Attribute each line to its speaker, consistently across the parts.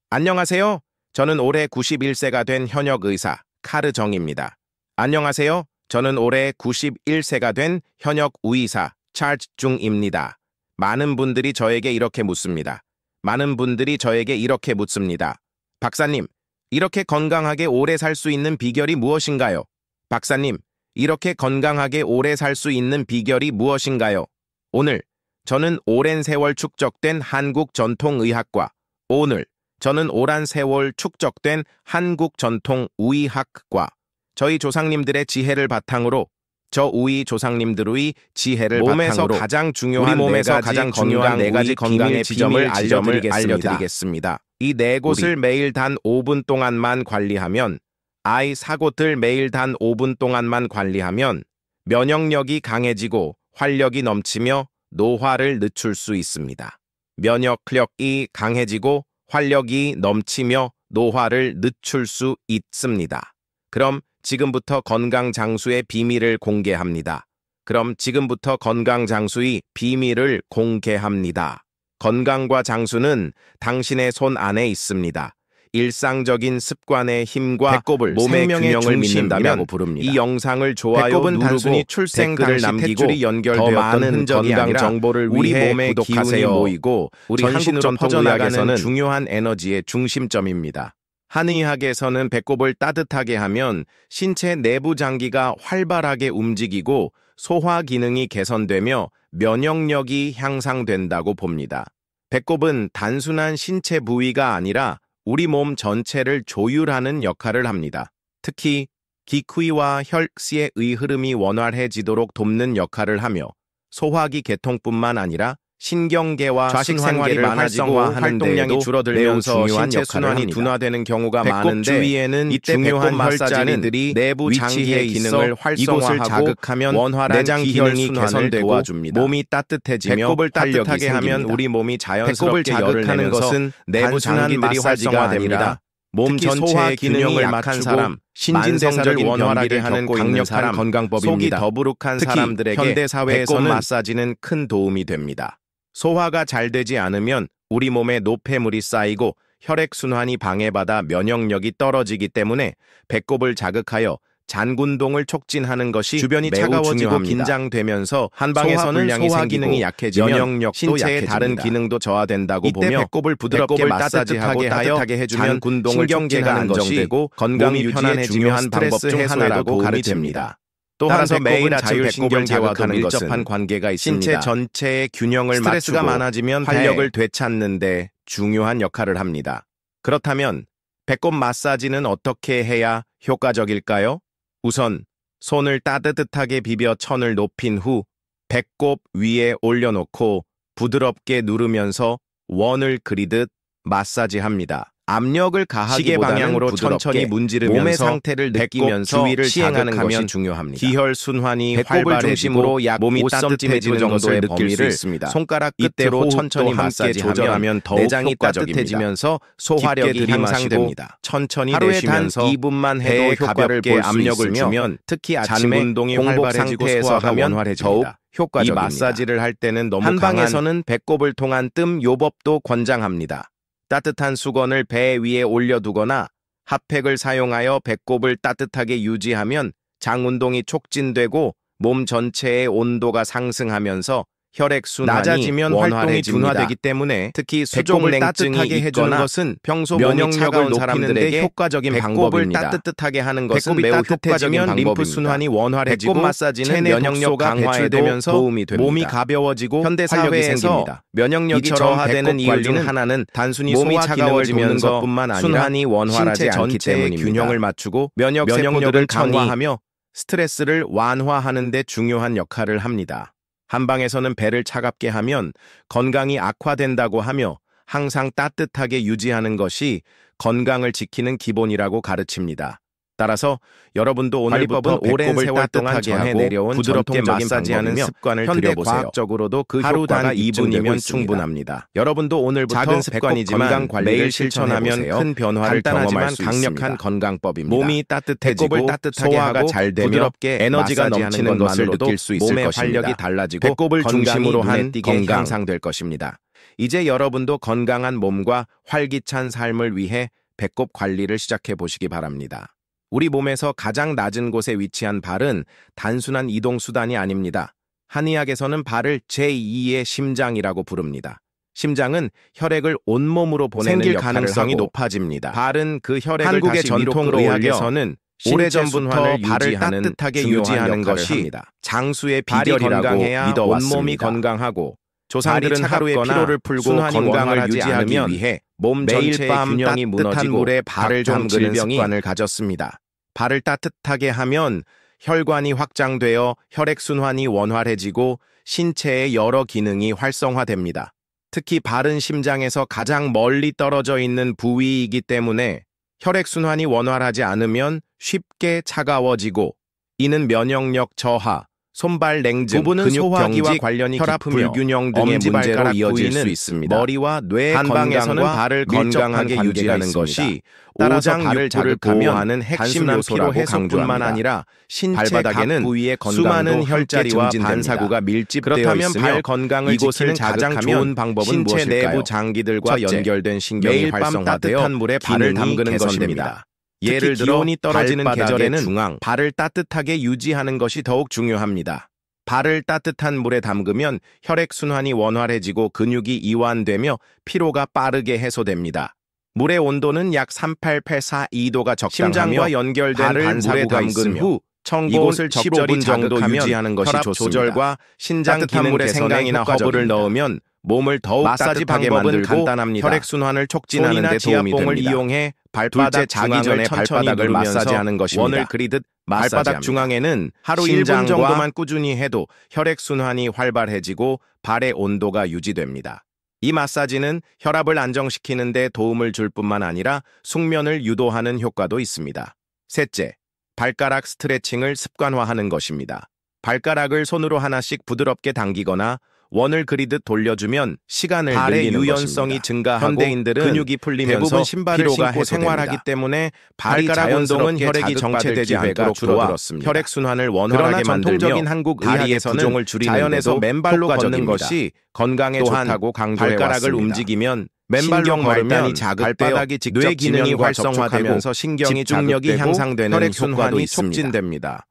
Speaker 1: 안녕하세요. 저는 올해 91세가 된 현역 의사 카르정입니다. 안녕하세요. 저는 올해 91세가 된 현역 의사 찰즈 중입니다. 많은 분들이 저에게 이렇게 묻습니다. 박사님, 이렇게 건강하게 오래 살 수 있는 비결이 무엇인가요? 박사님, 이렇게 건강하게 오래 살 수 있는 비결이 무엇인가요? 오늘 저는 오랜 세월 축적된 한국 전통의학과 저희 조상님들의 지혜를 바탕으로 몸에서 가장 중요한 네 가지 건강의 비밀을 알려드리겠습니다. 이 네 곳을 매일 단 5분 동안만 관리하면 면역력이 강해지고 활력이 넘치며 노화를 늦출 수 있습니다. 면역력이 강해지고 활력이 넘치며 노화를 늦출 수 있습니다. 그럼 지금부터 건강 장수의 비밀을 공개합니다. 건강과 장수는 당신의 손 안에 있습니다. 일상적인 습관의 힘과 몸의 균형을 믿는다면 이 영상을 좋아요 누르고 댓글을 남기고 더 많은 건강 정보를 위해 구독하세요. 우리 한국 전통의학에서는 중요한 에너지의 중심점입니다. 한의학에서는 배꼽을 따뜻하게 하면 신체 내부 장기가 활발하게 움직이고 소화 기능이 개선되며 면역력이 향상된다고 봅니다. 배꼽은 단순한 신체 부위가 아니라 우리 몸 전체를 조율하는 역할을 합니다. 특히 기퀴와 혈시의 흐름이 원활해지도록 돕는 역할을 하며 소화기 개통뿐만 아니라 신경계와 좌식 생활이 많아지고 활동량이 줄어들면서 신체 순환이 둔화되는 경우가 많은데 주위에는 이때 배꼽 마사지들이 내부 장기의 기능을 활성화하고 자극하면 내장 기능이 개선되고 몸이 따뜻해지며 배꼽을 따뜻하게 하면 우리 몸이 자연스럽게 열을 내면서 내부 장기들이 활성화됩니다. 몸 전체의 균형을 맞춘 사람, 신진대사를 원활하게 하는 강력한 건강법입니다. 속이 더부룩한 사람들에게 현대사회에서는 배꼽 마사지는 큰 도움이 됩니다. 소화가 잘 되지 않으면 우리 몸에 노폐물이 쌓이고 혈액순환이 방해받아 면역력이 떨어지기 때문에 배꼽을 자극하여 잔군동을 촉진하는 것이 주변이 차가워지고 긴장되면서 한방에서는 소화 기능이 약해지면 면역력도 신체의 다른 기능도 저하된다고 보며 배꼽을 부드럽게 마사지하고 따뜻하게 해주면 잔군동을 촉진하는 것이 건강이 편안해지며 스트레스 해소에도 가르칩니다. 따라서 매일 아침 배꼽을 자극하는 밀접한 관계가 있습니다. 신체 전체의 균형을 스트레스가 많아지면 활력을 되찾는 데 중요한 역할을 합니다. 그렇다면 배꼽 마사지는 어떻게 해야 효과적일까요? 우선 손을 따뜻하게 비벼 천을 높인 후 배꼽 위에 올려놓고 부드럽게 누르면서 원을 그리듯 마사지합니다. 압력을 가하기보다는 시계 방향으로 천천히 문지르면서 몸의 상태를 느끼면서 주위를 시행하는 것이 중요합니다. 기혈 순환이 배꼽을 중심으로 약 몸이 따뜻해지는 정도의 범위를 손가락 끝으로 천천히 마사지하면 내장이 따뜻해지면서 소화력이 향상됩니다. 천천히 내쉬면서 하루에 단 2분만 해도 가볍게 압력을 주면 특히 아침에 공복 상태에서 하면 더욱 효과적입니다. 이 마사지를 할 때는 너무 한방에서는 배꼽을 통한 뜸 요법도 권장합니다. 따뜻한 수건을 배 위에 올려두거나 핫팩을 사용하여 배꼽을 따뜻하게 유지하면 장운동이 촉진되고 몸 전체의 온도가 상승하면서 혈액순환이 낮아지면 활동이 둔화되기 때문에 특히 수족을 따뜻하게 해주는 것은 평소 면역력을 높이는데 효과적인 방법입니다. 따뜻하게 하는 것은 매우 효과적인 림프 순환이 원활해지고 배꼽 마사지는 면역력 강화에도 도움이 됩니다. 몸이 가벼워지고 현대사회에서 면역력이 저하되는 이유 중 하나는 단순히 몸이 차가워지는 것뿐만 아니라 순환이 원활하지 않기 때문입니다. 균형을 맞추고 면역세포들을 강화하며 스트레스를 완화하는 데 중요한 역할을 합니다. 한방에서는 배를 차갑게 하면 건강이 악화된다고 하며 항상 따뜻하게 유지하는 것이 건강을 지키는 기본이라고 가르칩니다. 따라서 여러분도 오늘부터 오랜 세월 동안 전해 내려온 부드럽게 마사지하는 습관을 들여보세요. 과학적으로도 그 하루 단 2분이면 충분합니다. 여러분도 오늘부터 작은 습관이지만 매일 실천하면 큰 변화를 경험할 수 있습니다. 강력한 건강법입니다. 몸이 따뜻해지고 소화가 잘 되며 부드럽게 에너지가 넘치는 것을 느낄 수 있을 것입니다. 몸의 활력이 달라지고 배꼽을 중심으로 한 건강 향상될 것입니다. 이제 여러분도 건강한 몸과 활기찬 삶을 위해 배꼽 관리를 시작해 보시기 바랍니다. 우리 몸에서 가장 낮은 곳에 위치한 발은 단순한 이동 수단이 아닙니다. 한의학에서는 발을 제2의 심장이라고 부릅니다. 심장은 혈액을 온몸으로 보내는 가능성이 높아집니다. 발은 그 혈액을 한국의 전통 의학에서는 오래전부터 발을 따뜻하게 유지하는 것이 장수의 비결이라고 믿어왔습니다. 온몸이 건강하고 조상들은 하루의 피로를 풀고 건강을 유지하기 위해 몸 전체의 균형이 무너지고 물에 발을 담그는 습관을 가졌습니다. 발을 따뜻하게 하면 혈관이 확장되어 혈액순환이 원활해지고 신체의 여러 기능이 활성화됩니다. 특히 발은 심장에서 가장 멀리 떨어져 있는 부위이기 때문에 혈액순환이 원활하지 않으면 쉽게 차가워지고 이는 면역력 저하, 손발 냉증, 근육 소화기와 관련이 혈압 불균형 등의 문제로 이어질 수 있습니다. 머리와 뇌 건강에서는 발을 건강하게 유지하는 것이 따라서 발을 자극하는 핵심 요소라고 강조뿐만 아니라 신체 각 부위의 수많은 혈자리와 반사구가 밀집되어 있으며 발 건강을 이곳을 가장 좋은 방법은 신체 무엇일까요? 내부 장기들과 연결된 신경이 활성화되어 따뜻한 물에 발을 담그는 것입니다. 예를 들어 기온이 떨어지는 계절에는 발을 따뜻하게 유지하는 것이 더욱 중요합니다. 발을 따뜻한 물에 담그면 혈액순환이 원활해지고 근육이 이완되며 피로가 빠르게 해소됩니다. 물의 온도는 약 38.42도가 적당하며 심장과 연결된 반사구가 담근 후 이곳을 적절히 정도 유지하는 것이 좋습니다. 조절과 신장 기능 개선이나 허브를 넣으면 몸을 더욱 마사지 방법은 간단합니다. 혈액순환을 촉진하는 데 도움이 됩니다. 이용해 발바닥 자기 전에 발바닥을 마사지하는 것입니다. 원을 그리듯 발바닥 중앙에는 하루 1분 정도만 꾸준히 해도 혈액순환이 활발해지고 발의 온도가 유지됩니다. 이 마사지는 혈압을 안정시키는 데 도움을 줄 뿐만 아니라 숙면을 유도하는 효과도 있습니다. 셋째, 발가락 스트레칭을 습관화하는 것입니다. 발가락을 손으로 하나씩 부드럽게 당기거나 원을 그리듯 돌려주면 시간을 발의 유연성이 증가하고 현대인들은 근육이 풀리면서 대부분 신발을 신고 생활하기 때문에 발가락 운동은 혈액이 정체되지 않도록 줄어들었습니다. 혈액순환을 원활하게 만들며 한국 의학에서는 부종을 줄이는 자연에서 맨발로 걷는 것이 건강에 좋다고 강조해왔습니다. 발가락을 움직이면 맨발로 걸으면 발바닥이 뇌 기능이 활성화되면서 신경이 집중력이 향상되는 혈액순환이 촉진됩니다.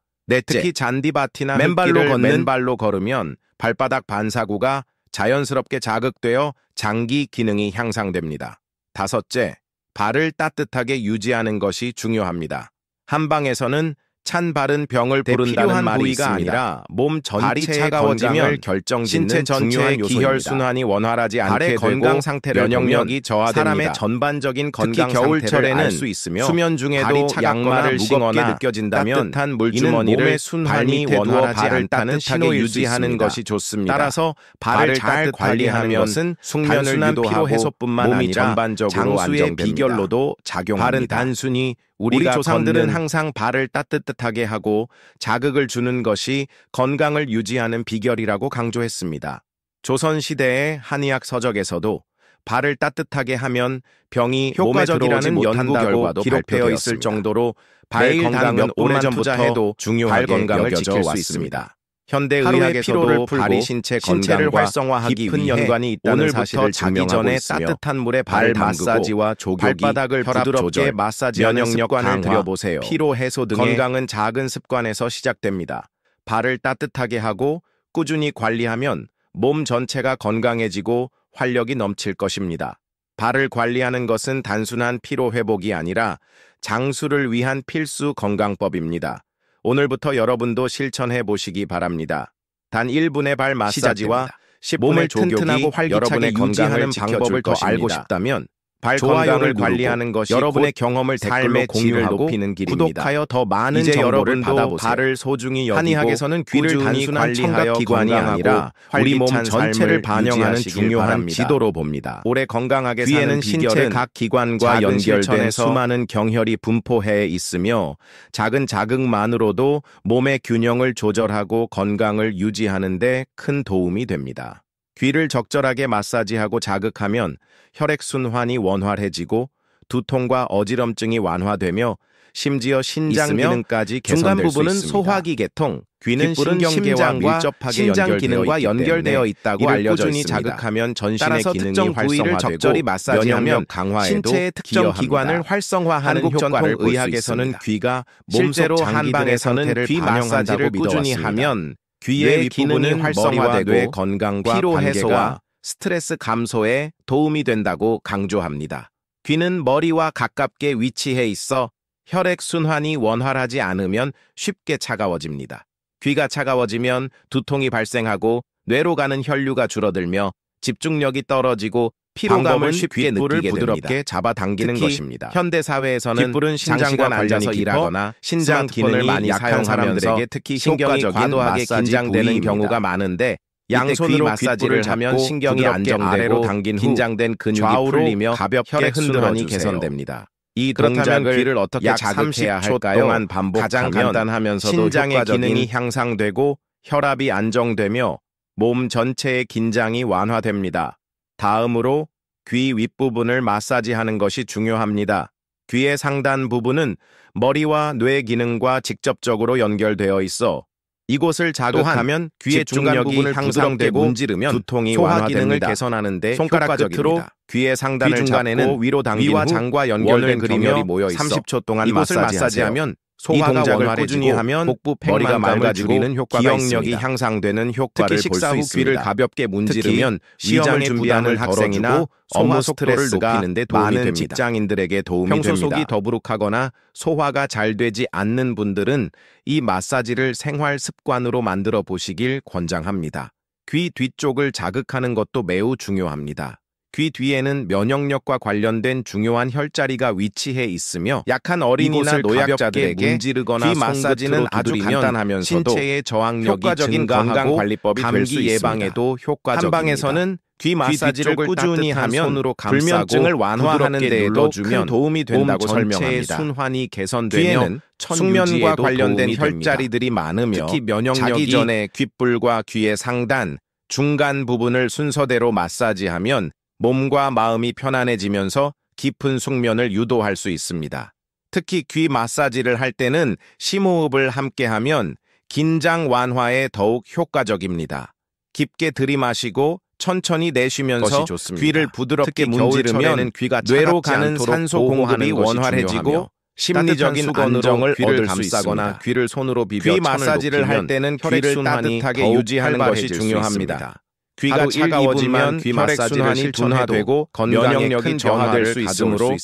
Speaker 1: 특히 잔디밭이나 맨발로 걸으면 발바닥 반사구가 자연스럽게 자극되어 장기 기능이 향상됩니다. 다섯째, 발을 따뜻하게 유지하는 것이 중요합니다. 한방에서는 찬 발은 병을 부른다는 말이 있습니다. 아니라 몸 전체의 차가워짐을 결정짓는 신체 전체의 기혈순환이 원활하지 않게 건강 상태를 면역력이 저하됩니다. 사람의 전반적인 건강 상태를 알 수 있으며 수면 중에도 양말을 신거나 느껴진다면 따뜻한 물주머니를 순환이 원활하지 않다는 신호를 유지하는 것이 좋습니다. 따라서 발을 잘 관리하는 것은 숙면을 유도하고 해소뿐만 아니라 전반적으로 장수의 비결로도 작용합니다. 발은 단순히 우리 조상들은 항상 발을 따뜻하게 하고 자극을 주는 것이 건강을 유지하는 비결이라고 강조했습니다. 조선시대의 한의학 서적에서도 발을 따뜻하게 하면 병이 효과적이라는 연구 결과도 기록되어 있을 정도로 발 건강은 오래전부터 해도 중요하게 건강을 지킬 수 있습니다. 현대 의학에서도 발이 신체 건강을 활성화하기 깊은 연관이 있다는 사실을 자기 전에 따뜻한 물에 발 마사지와 조격이 발바닥을 부드럽게 마사지하는 습관을 들여보세요. 피로 해소 등의 건강은 작은 습관에서 시작됩니다. 발을 따뜻하게 하고 꾸준히 관리하면 몸 전체가 건강해지고 활력이 넘칠 것입니다. 발을 관리하는 것은 단순한 피로 회복이 아니라 장수를 위한 필수 건강법입니다. 오늘부터 여러분도 실천해 보시기 바랍니다. 단 1분의 발 마사지와 10분의 조격이 여러분의 건강을 방법을 더 알고 싶다면 발 건강을 관리하는 것이 여러분의 경험을 댓글로 공유하고 높이는 길입니다. 구독하여 더 많은 정보를 받아보세요. 발을 소중히 여기고 한의학에서는 귀를 단순한 청각기관이 아니라 우리 몸 전체를 반영하는 중요한 지도로 봅니다. 오래 건강하게 사는 신체 각 기관과 연결된 수많은 경혈이 분포해 있으며 작은 자극만으로도 몸의 균형을 조절하고 건강을 유지하는 데 큰 도움이 됩니다. 귀를 적절하게 마사지하고 자극하면 혈액순환이 원활해지고 두통과 어지럼증이 완화되며 심지어 신장 기능까지 개선될 수 있습니다. 중간 부분은 소화기 계통, 귀는 신경계와 신장 기능과 연결되어 있다고 알려져 있습니다. 자극하면 전신의 기능이 활성화되고 적절히 마사지하면 신체의 특정 기관을 활성화하는 효과를 의학에서는 귀가 실제로 한방에서는 귀 마사지를 꾸준히 하면 귀의 기능이 활성화되고 뇌 건강과 피로 해소와 스트레스 감소에 도움이 된다고 강조합니다. 귀는 머리와 가깝게 위치해 있어 혈액순환이 원활하지 않으면 쉽게 차가워집니다. 귀가 차가워지면 두통이 발생하고 뇌로 가는 혈류가 줄어들며 집중력이 떨어지고 피로감을 쉽게 느끼게 부드럽게 잡아당기는 것입니다. 현대 사회에서는 귓불은 신장과 관련해서 일하거나 신장 기능이 많이 약한 사람들에게 특히 신경이 과도하게 긴장되는 경우가 많은데 양손으로 마사지를 하면 신경이 안정되고 당긴 후 긴장된 근육이 풀리며 가볍게 혈액순환이 개선됩니다. 이 동작을 귀를 어떻게 자극해야 할까요? 가장 간단하면서도 신장의 기능이 향상되고 혈압이 안정되며 몸 전체의 긴장이 완화됩니다. 다음으로 귀 윗부분을 마사지하는 것이 중요합니다. 귀의 상단 부분은 머리와 뇌 기능과 직접적으로 연결되어 있어 이곳을 자극하면 귀의 중간 부분을 향상되고 문지르면 두통이 소화 기능을 개선하는 데 손가락 끝으로 귀의 상단을 잡고 위로 당긴 후 장과 연결된 근육이 모여 있어 30초 동안 이곳을 마사지하면 소화가 원활해지고 하면 복부 머리가 맑아지는 효과가 있습니다. 기억력이 향상되는 효과를 볼 수 있습니다. 귀를 가볍게 문지르면 시험을 준비하는 학생이나 업무 스트레스가 높이는 데 도움이 됩니다. 직장인들에게 도움이 됩니다. 평소 속이 더부룩하거나 소화가 잘 되지 않는 분들은 이 마사지를 생활 습관으로 만들어 보시길 권장합니다. 귀 뒤쪽을 자극하는 것도 매우 중요합니다. 귀 뒤에는 면역력과 관련된 중요한 혈자리가 위치해 있으며 약한 어린이나 노약자들에게 문지르거나 귀 마사지는 아주 간단하면서도 신체의 저항력이 증가하고 건강관리법이 될 수 있습니다. 예방에도 효과적입니다. 한방에서는 귀 마사지를 꾸준히 하면 불면증을 완화하는 데에도 큰 도움이 된다고 설명합니다. 순환이 개선되며 숙면과 관련된 혈자리들이 많으며 특히 면역력이 자기 전에 귓불과 귀의 상단, 중간 부분을 순서대로 마사지하면 몸과 마음이 편안해지면서 깊은 숙면을 유도할 수 있습니다. 특히 귀 마사지를 할 때는 심호흡을 함께하면 긴장 완화에 더욱 효과적입니다. 깊게 들이마시고 천천히 내쉬면서 귀를 부드럽게 문지르면 귀가 뇌로 가는 산소 공급이 원활해지고 심리적인 안정을 얻을 수 있습니다. 귀를 손으로 비벼 귀 마사지를 할 때는 혈액순환이 따뜻하게 유지하는 것이 중요합니다. 귀가 차가워지면 귀 마사지를 둔화되고 면역력이 저하될 수 있으므로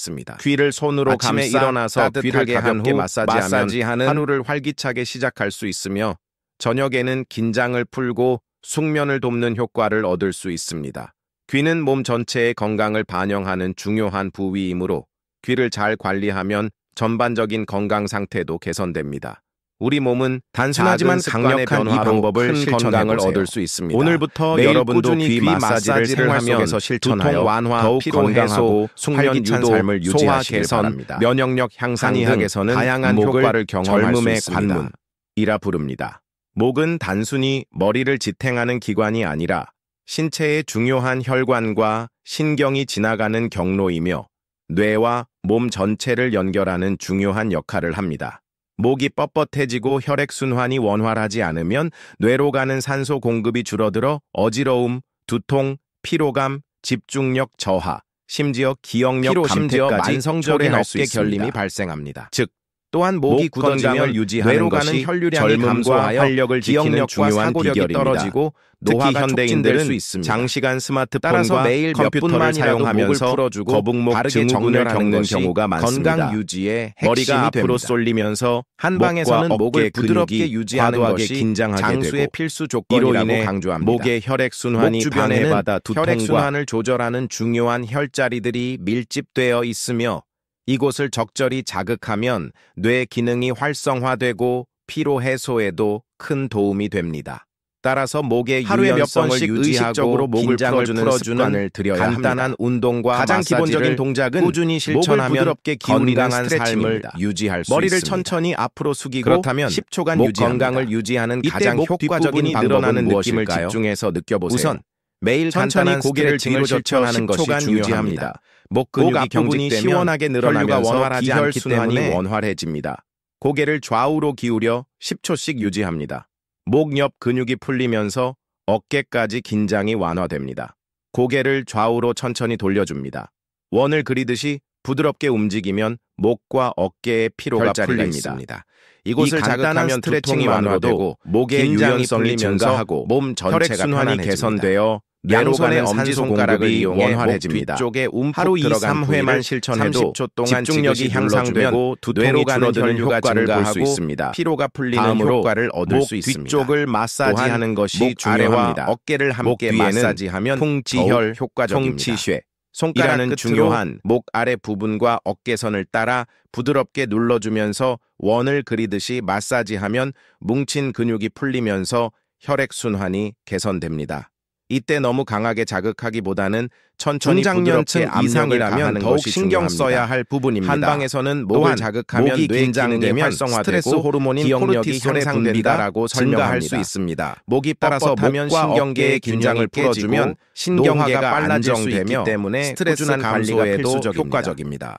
Speaker 1: 귀를 손으로 감싸 일어나서 귀를 가볍게 마사지하는 하루를 활기차게 시작할 수 있으며 저녁에는 긴장을 풀고 숙면을 돕는 효과를 얻을 수 있습니다. 귀는 몸 전체의 건강을 반영하는 중요한 부위이므로 귀를 잘 관리하면 전반적인 건강 상태도 개선됩니다. 우리 몸은 단순하지만 강력한 이 방법을 큰 건강을 얻을 수 있습니다. 오늘부터 여러분도 귀 마사지를 하며 두통 완화, 더욱 건강하고 숙면 유도, 삶을 유지하시길 바랍니다. 면역력 향상 등 다양한 효과를 경험할 수 있습니다. 관문이라 부릅니다. 목은 단순히 머리를 지탱하는 기관이 아니라 신체의 중요한 혈관과 신경이 지나가는 경로이며 뇌와 몸 전체를 연결하는 중요한 역할을 합니다. 목이 뻣뻣해지고 혈액순환이 원활하지 않으면 뇌로 가는 산소 공급이 줄어들어 어지러움, 두통, 피로감, 집중력 저하, 심지어 기억력 감퇴까지 만성적인 어깨 결림이 발생합니다. 즉, 또한 목이 굳어지면 뇌로 가는 혈류량이 감소하여 활력을 지키는 중요한 비결입니다. 떨어지고 노화 현대인들은 장시간 스마트폰과 매일 컴퓨터를 사용하면서 거북목 증후군을 겪는 경우가 많습니다. 건강 유지에 머리가 앞으로 쏠리면서 한방에서는 목을 부드럽게 유지하는 것이 장수의 필수 조건이라고 강조합니다. 목의 혈액순환이 방해받아 혈액순환을 조절하는 중요한 혈자리들이 밀집되어 있으며 이곳을 적절히 자극하면 뇌 기능이 활성화되고 피로 해소에도 큰 도움이 됩니다. 따라서 목의 하루에 몇 번씩 의식적으로 목을 풀어주는 습관을 들여야 간단한 합니다. 운동과 가장 기본적인 동작은 꾸준히 실천하면 부드럽게 건강한 삶을 유지할 수 머리를 있습니다. 천천히 앞으로 숙이고 그렇다면 10초간 목 건강을 유지하는 가장 효과적인 늘어나는 느낌을 집중해서 느껴보세요. 우선 매일 천천히 고개를 뒤로 젖혀하는 것이 중요합니다. 목 근육이 경직되면 시원하게 늘어나면서 원활하지 않기 때문에 원활해집니다. 고개를 좌우로 기울여 10초씩 유지합니다. 목 옆 근육이 풀리면서 어깨까지 긴장이 완화됩니다. 고개를 좌우로 천천히 돌려줍니다. 원을 그리듯이 부드럽게 움직이면 목과 어깨의 피로가 풀립니다. 이곳을 자극하면 스트레칭이 완화되고 목의 유연성이 증가하고 몸 전체가 혈액순환이 개선되어 양손의 엄지손가락을 이용해 원활해집니다. 뒤쪽에 하루 2~3회만 실천해도 30초 동안 집중력이 향상되고 두통이 줄어드는 효과를 볼 수 있습니다. 피로가 풀리는 효과를 얻을 수 있습니다. 뒤쪽을 마사지하는 것이 중요합니다. 어깨를 함께 마사지하면 풍지혈 효과적입니다. 풍치쉐 손가락은 중요한 목 아래 부분과 어깨선을 따라 부드럽게 눌러주면서 원을 그리듯이 마사지하면 뭉친 근육이 풀리면서 혈액순환이 개선됩니다. 이때 너무 강하게 자극하기보다는 천천히 부드럽게 이상이라면 더욱 신경 써야 할 부분입니다. 한방에서는 목을 자극하면 뇌 기능이 활성화되고 스트레스 호르몬인 기억력이 향상된다라고 설명할 수 있습니다. 목이 뻣뻣하면 신경계의 긴장을 풀어주면 신경계가 안정되기 때문에 스트레스 감소에도 효과적입니다.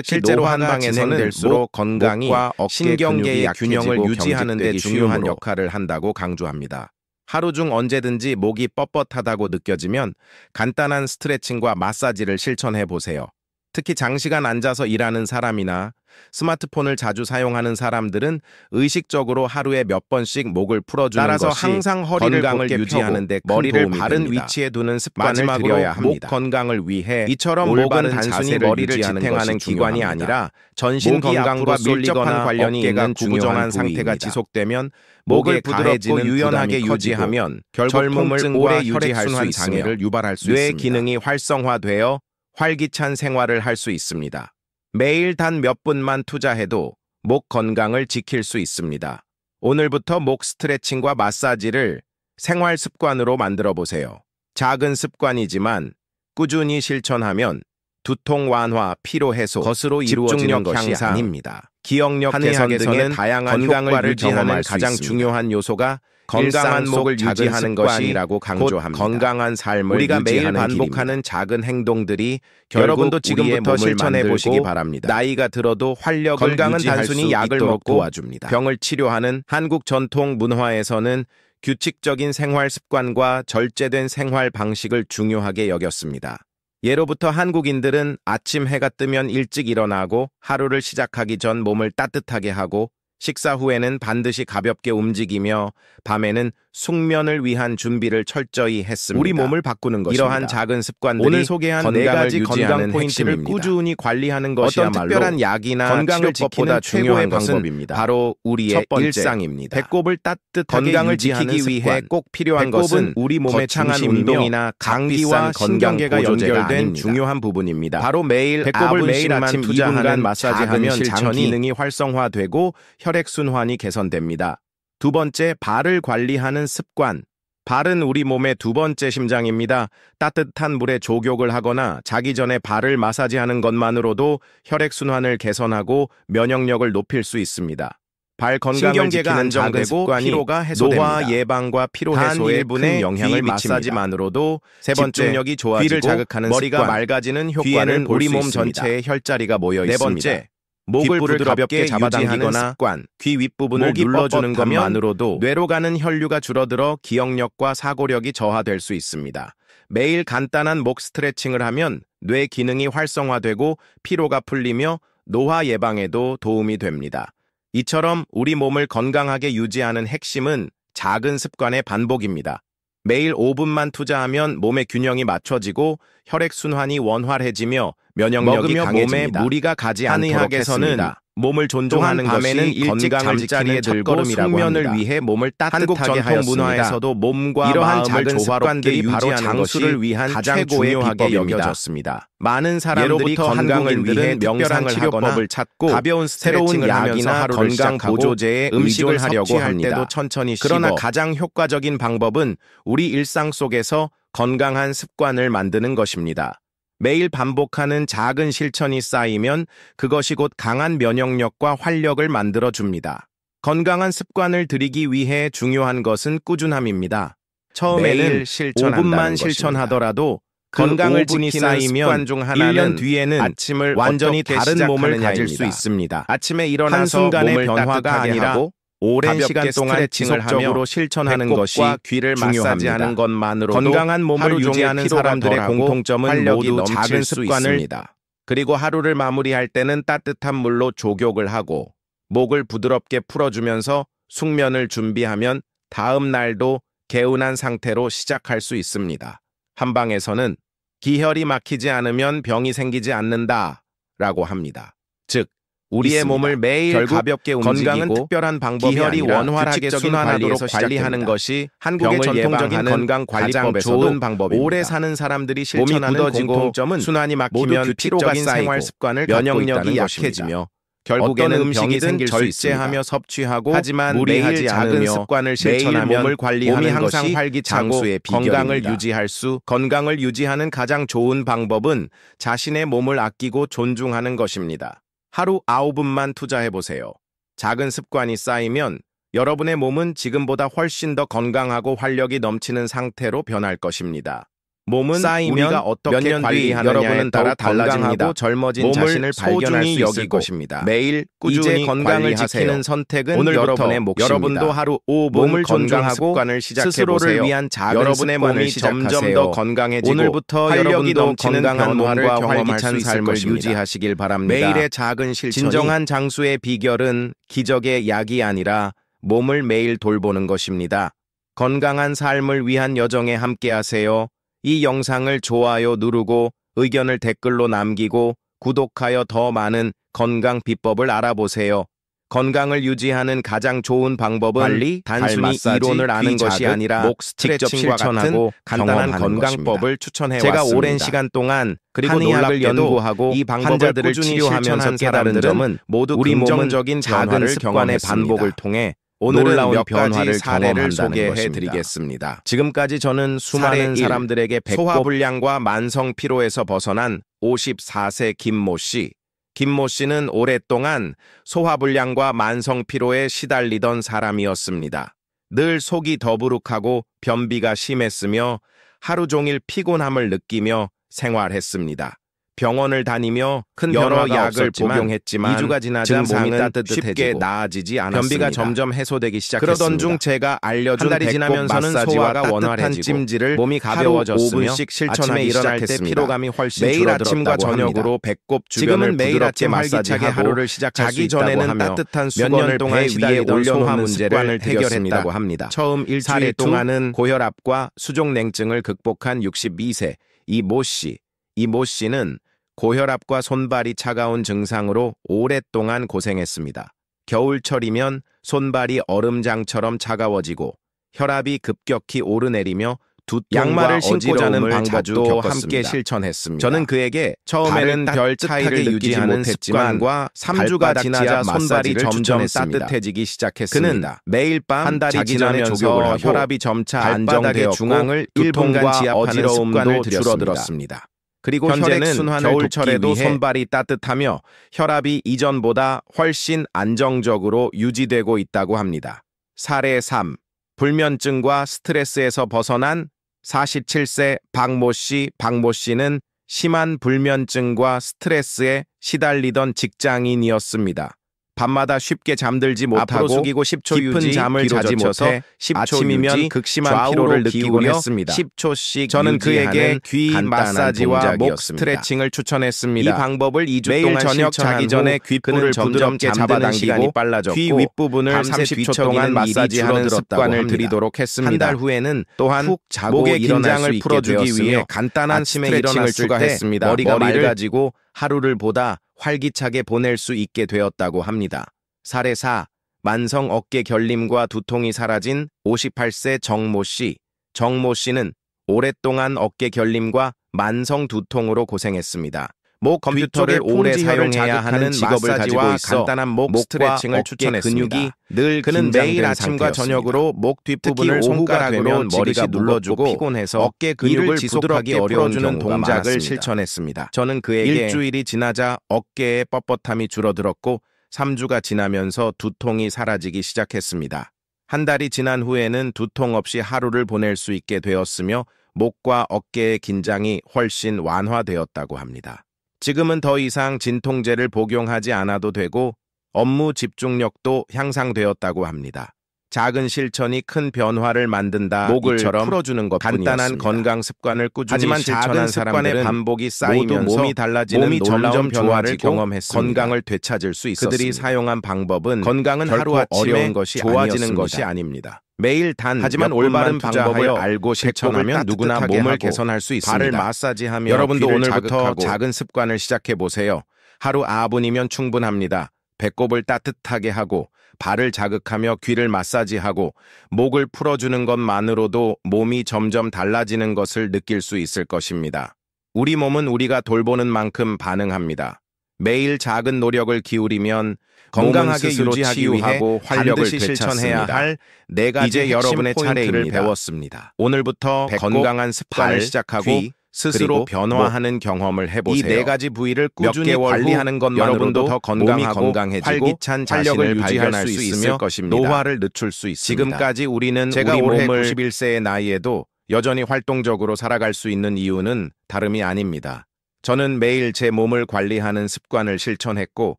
Speaker 1: 실제로 한방에서는 될수록 건강이 신경계의 균형을 유지하는 데 중요한 역할을 한다고 강조합니다. 하루 중 언제든지 목이 뻣뻣하다고 느껴지면 간단한 스트레칭과 마사지를 실천해 보세요. 특히 장시간 앉아서 일하는 사람이나 스마트폰을 자주 사용하는 사람들은 의식적으로 하루에 몇 번씩 목을 풀어주는 따라서 것이 항상 허리를 건강을 유지하는 데 머리를 바른 위치에 두는 습관을 들여야 합니다. 목 건강을 위해 이처럼 목은 단순히 머리를 지탱하는 기관이 아니라 전신 건강과 밀접한 관련이 있는 구부정한 상태가 지속되면 목을 부드럽고 유연하게 유지하면 젊음을 오래 유지할 수 있으며 유발할 수 있습니다. 뇌 기능이 활성화되어 활기찬 생활을 할 수 있습니다. 매일 단 몇 분만 투자해도 목 건강을 지킬 수 있습니다. 오늘부터 목 스트레칭과 마사지를 생활 습관으로 만들어 보세요. 작은 습관이지만 꾸준히 실천하면 두통 완화, 피로 해소, 것으로 이루어지는 것이 아닙니다. 기억력 개선 등의 다양한 건강을 유지하는 가장 중요한 요소가 건강한 목을 유지하는 것이라고 강조합니다. 건강한 삶을 우리가 매일 반복하는 작은 행동들이 여러분도 지금부터 실천해 보시기 바랍니다. 나이가 들어도 활력을 건강은 단순히 약을 먹고 도와줍니다. 병을 치료하는 한국 전통 문화에서는 규칙적인 생활 습관과 절제된 생활 방식을 중요하게 여겼습니다. 예로부터 한국인들은 아침 해가 뜨면 일찍 일어나고 하루를 시작하기 전 몸을 따뜻하게 하고 식사 후에는 반드시 가볍게 움직이며 밤에는 숙면을 위한 준비를 철저히 했습니다. 우리 몸을 바꾸는 것입니다. 이러한 작은 습관들이 오늘 소개한 네 가지 건강 포인트를 꾸준히 관리하는 것이야말로 어떤 특별한 약이나 건강을 지키는 최고의 방법입니다. 바로 우리의 첫 번째, 일상입니다. 배꼽을 따뜻하게 건강을 지키기 위해 꼭 필요한 것은 우리 몸의 창한 운동이나 감기와 신경계가 연결된 중요한 부분입니다. 바로 매일 배꼽을 매일 아침 2분간 마사지하면 장 기능이 활성화되고 혈액순환이 개선됩니다. 두 번째, 발을 관리하는 습관. 발은 우리 몸의 두 번째 심장입니다. 따뜻한 물에 조격을 하거나 자기 전에 발을 마사지하는 것만으로도 혈액순환을 개선하고 면역력을 높일 수 있습니다. 발 건강을 지키는 작은 습관이 피로가 해소됩니다. 노화 예방과 피로 해소에 큰 영향을 미칩니다. 마사지만으로도 세 번째, 집중력이 좋아지고 귀를 자극하는 머리가 습관. 맑아지는 효과를 우리 몸 전체에 혈자리가 모여 있습니다. 네 번째, 목을 부드럽게 잡아당기거나 습관, 귀 윗부분을 눌러주는 것만으로도 뇌로 가는 혈류가 줄어들어 기억력과 사고력이 저하될 수 있습니다. 매일 간단한 목 스트레칭을 하면 뇌 기능이 활성화되고 피로가 풀리며 노화 예방에도 도움이 됩니다. 이처럼 우리 몸을 건강하게 유지하는 핵심은 작은 습관의 반복입니다. 매일 5분만 투자하면 몸의 균형이 맞춰지고 혈액순환이 원활해지며 면역력이 강해집니다. 몸에 무리가 가지 않도록 했습니다. 몸을 존중하는 밤에는 일찍 잠자리에 들고 숙면을 위해 몸을 따뜻하게 하였습니다. 한국 전통 문화에서도 몸과 이러한 작은 습관들이 바로 장수를 위한 가장 중요하게 여겨졌습니다. 많은 사람들이 건강을 위해 명상 치료법을 찾고 가벼운 새로운 약이나 건강 보조제에 음식을 하려고 합니다. 천천히 그러나 가장 효과적인 방법은 우리 일상 속에서 건강한 습관을 만드는 것입니다. 매일 반복하는 작은 실천이 쌓이면 그것이 곧 강한 면역력과 활력을 만들어줍니다. 건강한 습관을 들이기 위해 중요한 것은 꾸준함입니다. 처음에는 5분만 실천하더라도 건강을 지키는 습관 중 하나는
Speaker 2: 1년 뒤에는
Speaker 1: 아침을
Speaker 2: 완전히 다른 몸을 가질 수
Speaker 1: 있습니다.
Speaker 2: 있습니다.
Speaker 1: 아침에 일어나서
Speaker 2: 한순간의
Speaker 1: 몸을
Speaker 2: 변화가
Speaker 1: 따뜻하게
Speaker 2: 아니라
Speaker 1: 하고
Speaker 2: 오랜 시간
Speaker 1: 가볍게
Speaker 2: 동안
Speaker 1: 스트레칭을
Speaker 2: 지속적으로
Speaker 1: 하며
Speaker 2: 실천하는
Speaker 1: 배꼽과
Speaker 2: 것이
Speaker 1: 귀를
Speaker 2: 중요합니다.
Speaker 1: 마사지하는 것만으로도
Speaker 2: 건강한 몸을
Speaker 1: 하루 종일
Speaker 2: 유지하는
Speaker 1: 피로가
Speaker 2: 사람들의
Speaker 1: 덜하고
Speaker 2: 공통점은
Speaker 1: 활력이
Speaker 2: 모두
Speaker 1: 넘칠
Speaker 2: 작은
Speaker 1: 수
Speaker 2: 습관을
Speaker 1: 있습니다. 그리고 하루를 마무리할 때는 따뜻한 물로 조격을 하고 목을 부드럽게 풀어주면서 숙면을 준비하면 다음 날도 개운한 상태로 시작할 수 있습니다. 한방에서는 기혈이 막히지 않으면 병이 생기지 않는다라고 합니다. 즉, 우리의
Speaker 2: 있습니다.
Speaker 1: 몸을 매일
Speaker 2: 결국
Speaker 1: 가볍게
Speaker 2: 건강은
Speaker 1: 움직이고
Speaker 2: 특별한 방법이
Speaker 1: 기혈이
Speaker 2: 아니라
Speaker 1: 원활하게
Speaker 2: 규칙적인
Speaker 1: 순환하도록
Speaker 2: 관리에서
Speaker 1: 관리하는
Speaker 2: 시작됩니다.
Speaker 1: 것이
Speaker 2: 한국의
Speaker 1: 병을
Speaker 2: 전통적인
Speaker 1: 예방하는
Speaker 2: 건강
Speaker 1: 가장
Speaker 2: 관리법에서도
Speaker 1: 좋은 방법입니다.
Speaker 2: 오래 사는 사람들이
Speaker 1: 몸이
Speaker 2: 실천하는
Speaker 1: 굳어지고
Speaker 2: 공통점은
Speaker 1: 순환이
Speaker 2: 모두
Speaker 1: 막히면 피로가
Speaker 2: 규칙적인
Speaker 1: 쌓이고
Speaker 2: 생활 습관을 갖고
Speaker 1: 면역력이
Speaker 2: 있다는
Speaker 1: 약해지며
Speaker 2: 어떤
Speaker 1: 결국에는 병이
Speaker 2: 음식이든
Speaker 1: 생길 수 있습니다.
Speaker 2: 절제하며 섭취하고
Speaker 1: 하지만
Speaker 2: 무리하지
Speaker 1: 매일 작은
Speaker 2: 않으며
Speaker 1: 습관을
Speaker 2: 매일
Speaker 1: 실천하면
Speaker 2: 몸을 관리하는
Speaker 1: 몸이 항상
Speaker 2: 것이
Speaker 1: 활기차고
Speaker 2: 장수의
Speaker 1: 건강을
Speaker 2: 비결입니다.
Speaker 1: 건강을 유지하는 가장 좋은 방법은 자신의 몸을 아끼고 존중하는 것입니다. 하루 9분만 투자해보세요. 작은 습관이 쌓이면 여러분의 몸은 지금보다 훨씬 더 건강하고 활력이 넘치는 상태로 변할 것입니다. 몸은
Speaker 2: 쌓이면
Speaker 1: 우리가 어떻게
Speaker 2: 몇년 뒤
Speaker 1: 관리하느냐에
Speaker 2: 여러분은
Speaker 1: 따라
Speaker 2: 더욱 건강하고
Speaker 1: 달라집니다.
Speaker 2: 젊어진
Speaker 1: 몸을
Speaker 2: 자신을 발견할
Speaker 1: 소중히
Speaker 2: 수 있을
Speaker 1: 여기고
Speaker 2: 것입니다.
Speaker 1: 매일 꾸준히
Speaker 2: 이제 건강을
Speaker 1: 관리하세요.
Speaker 2: 지키는 선택은
Speaker 1: 오늘부터
Speaker 2: 여러분의 몫입니다.
Speaker 1: 여러분도 하루 5분
Speaker 2: 몸을
Speaker 1: 건강
Speaker 2: 존중하고
Speaker 1: 습관을 시작해보세요.
Speaker 2: 스스로를 위한 작은
Speaker 1: 여러분의
Speaker 2: 습관을
Speaker 1: 몸이
Speaker 2: 시작하세요.
Speaker 1: 점점 더 건강해지고
Speaker 2: 오늘부터
Speaker 1: 활력이
Speaker 2: 여러분도
Speaker 1: 넘치는
Speaker 2: 건강한
Speaker 1: 변화를
Speaker 2: 몸과
Speaker 1: 경험할
Speaker 2: 활기찬
Speaker 1: 수 있을
Speaker 2: 삶을
Speaker 1: 것입니다.
Speaker 2: 유지하시길 바랍니다.
Speaker 1: 매일의 작은 실천이
Speaker 2: 진정한 장수의 비결은 기적의 약이 아니라 몸을 매일 돌보는 것입니다. 건강한 삶을 위한 여정에 함께하세요. 이 영상을 좋아요 누르고 의견을 댓글로 남기고 구독하여 더 많은 건강 비법을 알아보세요. 건강을 유지하는 가장 좋은 방법은
Speaker 1: 관리,
Speaker 2: 단순히
Speaker 1: 마사지,
Speaker 2: 이론을 아는
Speaker 1: 귀
Speaker 2: 것이
Speaker 1: 자극,
Speaker 2: 아니라
Speaker 1: 목
Speaker 2: 직접
Speaker 1: 스트레칭과
Speaker 2: 실천하고
Speaker 1: 같은
Speaker 2: 간단한
Speaker 1: 경험하는
Speaker 2: 건강법을 추천해왔습니다.
Speaker 1: 제가
Speaker 2: 오랜 시간 동안
Speaker 1: 그리고
Speaker 2: 한의학을
Speaker 1: 놀랍게도
Speaker 2: 연구하고
Speaker 1: 이 방법을
Speaker 2: 환자들을
Speaker 1: 꾸준히
Speaker 2: 치료하면서
Speaker 1: 실천한
Speaker 2: 깨달은
Speaker 1: 사람들은
Speaker 2: 점은
Speaker 1: 모두
Speaker 2: 우리 몸은
Speaker 1: 긍정적인
Speaker 2: 작은
Speaker 1: 변화를
Speaker 2: 습관의
Speaker 1: 경험했습니다.
Speaker 2: 반복을 통해
Speaker 1: 오늘은
Speaker 2: 놀라운
Speaker 1: 몇 가지
Speaker 2: 변화를
Speaker 1: 사례를
Speaker 2: 경험한다는
Speaker 1: 소개해
Speaker 2: 것입니다.
Speaker 1: 드리겠습니다.
Speaker 2: 지금까지 저는 수많은
Speaker 1: 사례 1.
Speaker 2: 사람들에게 배꼽,
Speaker 1: 소화불량과 만성 피로에서 벗어난 54세 김모 씨. 김모 씨는 오랫동안 소화불량과 만성 피로에 시달리던 사람이었습니다. 늘 속이 더부룩하고 변비가 심했으며 하루 종일 피곤함을 느끼며 생활했습니다. 병원을 다니며 큰
Speaker 2: 여러
Speaker 1: 변화가
Speaker 2: 약을
Speaker 1: 없었지만
Speaker 2: 복용했지만
Speaker 1: 2주가 지나자 몸이
Speaker 2: 증상은
Speaker 1: 따뜻해지고
Speaker 2: 쉽게 나아지지 않았습니다.
Speaker 1: 변비가 점점 해소되기 시작했습니다.
Speaker 2: 그러던 중 제가 알려준
Speaker 1: 한 달이
Speaker 2: 배꼽
Speaker 1: 지나면서는
Speaker 2: 마사지와
Speaker 1: 소화가
Speaker 2: 따뜻한
Speaker 1: 원활해지고
Speaker 2: 찜질을
Speaker 1: 몸이 가벼워졌으며
Speaker 2: 하루 5분씩
Speaker 1: 아침에
Speaker 2: 실천하기
Speaker 1: 일어날 때
Speaker 2: 시작했습니다.
Speaker 1: 피로감이 훨씬
Speaker 2: 매일
Speaker 1: 줄어들었다고
Speaker 2: 아침과 저녁으로
Speaker 1: 합니다.
Speaker 2: 배꼽
Speaker 1: 지금은
Speaker 2: 주변을
Speaker 1: 매일
Speaker 2: 부드럽게
Speaker 1: 아침 활기차게
Speaker 2: 마사지하고
Speaker 1: 하루를 시작할 수
Speaker 2: 자기
Speaker 1: 있다고
Speaker 2: 전에는
Speaker 1: 하며
Speaker 2: 따뜻한
Speaker 1: 몇 년
Speaker 2: 수건을
Speaker 1: 동안
Speaker 2: 배 위에
Speaker 1: 시달리던 소화
Speaker 2: 올려놓는
Speaker 1: 문제를
Speaker 2: 습관을
Speaker 1: 해결했다고
Speaker 2: 해결했다고
Speaker 1: 합니다.
Speaker 2: 처음
Speaker 1: 사례
Speaker 2: 일주일
Speaker 1: 두,
Speaker 2: 동안은 고혈압과 수족냉증을 극복한 62세 이모 씨. 이모 씨는 고혈압과 손발이 차가운 증상으로 오랫동안 고생했습니다. 겨울철이면 손발이 얼음장처럼 차가워지고 혈압이 급격히 오르내리며 두통과
Speaker 1: 양말을 신고 자는
Speaker 2: 어지러움을
Speaker 1: 방법도
Speaker 2: 자주
Speaker 1: 함께
Speaker 2: 겪었습니다.
Speaker 1: 실천했습니다.
Speaker 2: 저는 그에게 처음에는 별 차이를 느끼지 못했지만 3주가 지나자 손발이 점점 따뜻해지기 시작했습니다.
Speaker 1: 그는 매일 밤
Speaker 2: 한 달이
Speaker 1: 자기 전에
Speaker 2: 지나면서
Speaker 1: 조격을 하고
Speaker 2: 혈압이 점차
Speaker 1: 발바닥의
Speaker 2: 안정되었고
Speaker 1: 중앙을
Speaker 2: 두통과
Speaker 1: 1분간 지압하는
Speaker 2: 어지러움도
Speaker 1: 습관을
Speaker 2: 줄어들었습니다. 그리고
Speaker 1: 현재는
Speaker 2: 혈액순환을
Speaker 1: 겨울철에도
Speaker 2: 돕기 위해
Speaker 1: 손발이 따뜻하며 혈압이 이전보다 훨씬 안정적으로 유지되고 있다고 합니다. 사례 3. 불면증과 스트레스에서 벗어난 47세 박모 씨. 박모 씨는 심한 불면증과 스트레스에 시달리던 직장인이었습니다. 밤마다 쉽게 잠들지 못하고
Speaker 2: 숙이고 10초
Speaker 1: 깊은
Speaker 2: 유지,
Speaker 1: 잠을
Speaker 2: 뒤로
Speaker 1: 자지
Speaker 2: 젖혀서
Speaker 1: 못해
Speaker 2: 10초
Speaker 1: 아침이면
Speaker 2: 유지,
Speaker 1: 극심한
Speaker 2: 좌우로
Speaker 1: 피로를 느끼곤
Speaker 2: 기울여
Speaker 1: 했습니다.
Speaker 2: 10초씩
Speaker 1: 저는 그에게
Speaker 2: 유지하는
Speaker 1: 귀
Speaker 2: 간단한
Speaker 1: 마사지와 목
Speaker 2: 동작이었습니다.
Speaker 1: 스트레칭을
Speaker 2: 이
Speaker 1: 추천했습니다.
Speaker 2: 방법을 2주
Speaker 1: 매일
Speaker 2: 동안
Speaker 1: 저녁
Speaker 2: 실천한
Speaker 1: 자기 전에
Speaker 2: 후
Speaker 1: 귓불을
Speaker 2: 그는
Speaker 1: 부드럽게
Speaker 2: 부드럽게
Speaker 1: 잡아당기고
Speaker 2: 잠드는 시간이 빨라졌고
Speaker 1: 귀 윗부분을
Speaker 2: 밤새
Speaker 1: 30초
Speaker 2: 뒤척이는
Speaker 1: 동안
Speaker 2: 일이
Speaker 1: 마사지하는
Speaker 2: 줄어들었다고
Speaker 1: 습관을
Speaker 2: 합니다.
Speaker 1: 들이도록 했습니다.
Speaker 2: 한 달 후에는
Speaker 1: 또한
Speaker 2: 푹 자고
Speaker 1: 목의
Speaker 2: 일어날
Speaker 1: 긴장을
Speaker 2: 수 있게
Speaker 1: 풀어주기
Speaker 2: 되었으며
Speaker 1: 위해 간단한
Speaker 2: 아침에
Speaker 1: 스트레칭을
Speaker 2: 일어났을
Speaker 1: 추가했습니다.
Speaker 2: 때 머리가
Speaker 1: 머리를
Speaker 2: 맑아지고 하루를 보다 활기차게 보낼 수 있게 되었다고 합니다. 사례 4. 만성 어깨 결림과 두통이 사라진 58세 정모 씨. 정모 씨는 오랫동안 어깨 결림과 만성 두통으로 고생했습니다. 목 컴퓨터를 오래 사용해야 하는 직업을 가지고 있어
Speaker 1: 간단한 목 스트레칭을 추천했습니다.
Speaker 2: 근육이 늘
Speaker 1: 그는 매일 아침과
Speaker 2: 상태였습니다.
Speaker 1: 저녁으로 목 뒷부분을
Speaker 2: 특히 오후가
Speaker 1: 손가락으로
Speaker 2: 되면
Speaker 1: 머리가
Speaker 2: 머리가
Speaker 1: 눌러주고
Speaker 2: 무겁고 피곤해서
Speaker 1: 어깨 근육을
Speaker 2: 이를
Speaker 1: 지속하기
Speaker 2: 지속하기
Speaker 1: 어려운
Speaker 2: 어려운
Speaker 1: 동작을
Speaker 2: 많았습니다.
Speaker 1: 실천했습니다.
Speaker 2: 저는 그에게
Speaker 1: 일주일이 지나자 어깨의 뻣뻣함이 줄어들었고 3주가 지나면서 두통이 사라지기 시작했습니다. 한 달이 지난 후에는 두통 없이 하루를 보낼 수 있게 되었으며
Speaker 2: 목과 어깨의 긴장이 훨씬 완화되었다고 합니다. 지금은 더 이상 진통제를 복용하지 않아도 되고 업무 집중력도 향상되었다고 합니다. 작은 실천이 큰 변화를 만든다. 목을 풀어주는 것뿐이었습니다. 간단한 건강 습관을 꾸준히 하지만 실천한 사람들은 반복이 쌓이면서 몸이 달라지는 몸이 점점 변화를 경험했습니다. 건강을 되찾을 수 있었습니다. 그들이 사용한 방법은 건강은 하루아침에 어려운 것이 좋아지는 것이 아닙니다. 매일 하지만 올바른 방법을 알고 실천하면 누구나 몸을 개선할 수 있습니다. 발을 마사지하며 여러분도 오늘부터 작은 습관을 시작해 보세요. 하루 4분이면 충분합니다. 배꼽을 따뜻하게 하고 발을 자극하며 귀를 마사지하고 목을 풀어주는 것만으로도 몸이 점점 달라지는 것을 느낄 수 있을 것입니다. 우리 몸은 우리가 돌보는 만큼 반응합니다. 매일 작은 노력을 기울이면 건강하게 유지하기 위해 활력을 실천해야 할 4가지 이제 여러분의 차례를 배웠습니다. 오늘부터 건강한 습관을 시작하고 스스로 변화하는 경험을 해보세요. 이 4가지 부위를 꾸준히 관리하는 것만으로도 더 건강하고 활기찬 자신을 발견할 수 있을 것입니다. 노화를 늦출 수 있습니다. 지금까지 우리는 제가 올해 91세의 나이에도 여전히 활동적으로 살아갈 수 있는 이유는 다름이 아닙니다. 저는 매일 제 몸을 관리하는 습관을 실천했고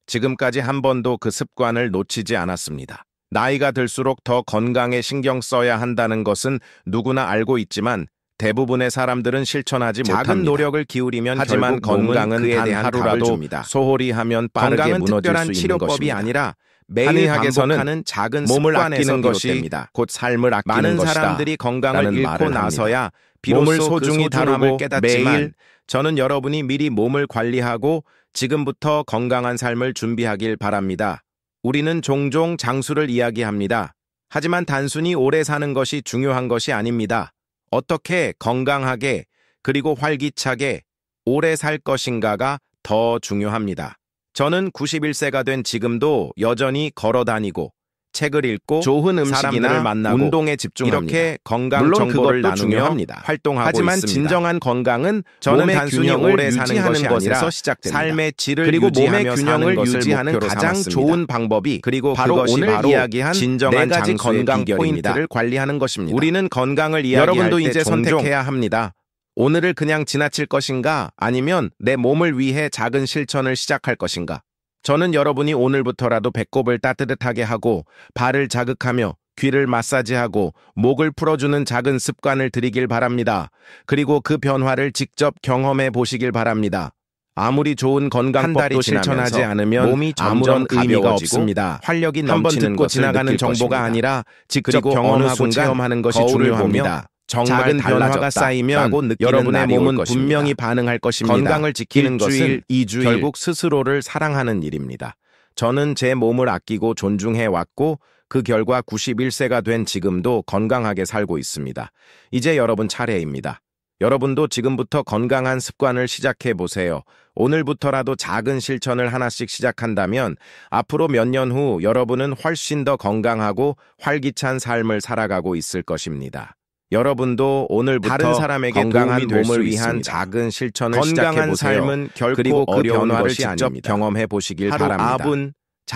Speaker 2: 지금까지 한 번도 그 습관을 놓치지 않았습니다. 나이가 들수록 더 건강에 신경 써야 한다는 것은 누구나 알고 있지만 대부분의 사람들은 실천하지 못합니다. 작은 노력을 기울이면 하지만 건강은 그에 대한 하루라도 소홀히 하면 빠르게 무너질 수 있는 것입니다. 아니라 매일 반복하는 작은 몸을 아끼는 것이 곧 삶을 아끼는 많은 것이다. 많은 사람들이 건강을 잃고 나서야 몸을 소중히 다루고 깨닫지만 매일 저는 여러분이 미리 몸을 관리하고 지금부터 건강한 삶을 준비하길 바랍니다. 우리는 종종 장수를 이야기합니다. 하지만 단순히 오래 사는 것이 중요한 것이 아닙니다. 어떻게 건강하게 그리고 활기차게 오래 살 것인가가 더 중요합니다. 저는 91세가 된 지금도 여전히 걸어다니고 책을 읽고 좋은 음식이나 만나고 운동에 집중합니다. 이렇게 건강 정보를 나누며 합니다. 활동하고 하지만 있습니다. 진정한 건강은 저는 단순히 오래 사는 것이 아니라 시작됩니다. 삶의 질을 그리고 몸의 균형을 유지하는 가장 좋은 방법이 그리고 바로 오늘 이야기한 진정한 4가지 건강 포인트를 관리하는 것입니다. 우리는 건강을 이야기할 여러분도 때 이제 선택해야 합니다. 오늘을 그냥 지나칠 것인가 아니면 내 몸을 위해 작은 실천을 시작할 것인가. 저는 여러분이 오늘부터라도 배꼽을 따뜻하게 하고 발을 자극하며 귀를 마사지하고 목을 풀어주는 작은 습관을 들이길 바랍니다. 그리고 그 변화를 직접 경험해 보시길 바랍니다. 아무리 좋은 건강법도 실천하지 않으면 몸이 아무런 의미가 없습니다. 활력이 넘치는 것을 지나가는 정보가 아니라 직접 경험하고 체험하는 것이 중요합니다. 작은 변화가 쌓이면 여러분의 몸은 분명히 반응할 것입니다. 건강을 지키는 것은 2주일 결국 스스로를 사랑하는 일입니다. 저는 제 몸을 아끼고 존중해왔고 그 결과 91세가 된 지금도 건강하게 살고 있습니다. 이제 여러분 차례입니다. 여러분도 지금부터 건강한 습관을 시작해보세요. 오늘부터라도 작은 실천을 하나씩 시작한다면 앞으로 몇 년 후 여러분은 훨씬 더 건강하고 활기찬 삶을 살아가고 있을 것입니다. 여러분도 오늘부터 다른 사람에게 건강한 몸을 위한 작은 실천을 시작해보세요. 삶은 결코 어려운 변화를 직접 경험해 보시길 바랍니다.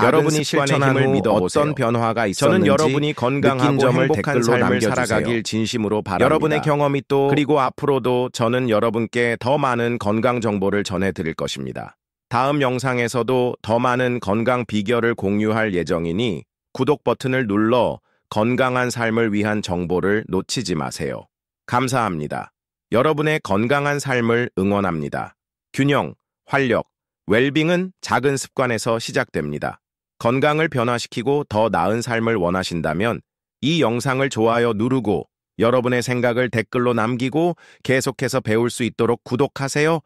Speaker 2: 여러분이 실천한 후 어떤 변화가 있었는지 저는 여러분이 건강하고 행복한 삶을 살아가길 진심으로 바랍니다. 여러분의 경험이 또 그리고 앞으로도 저는 여러분께 더 많은 건강 정보를 전해드릴 것입니다. 다음 영상에서도 더 많은 건강 비결을 공유할 예정이니 구독 버튼을 눌러 건강한 삶을 위한 정보를 놓치지 마세요. 감사합니다. 여러분의 건강한 삶을 응원합니다. 균형, 활력, 웰빙은 작은 습관에서 시작됩니다. 건강을 변화시키고 더 나은 삶을 원하신다면 이 영상을 좋아요 누르고 여러분의 생각을 댓글로 남기고 계속해서 배울 수 있도록 구독하세요.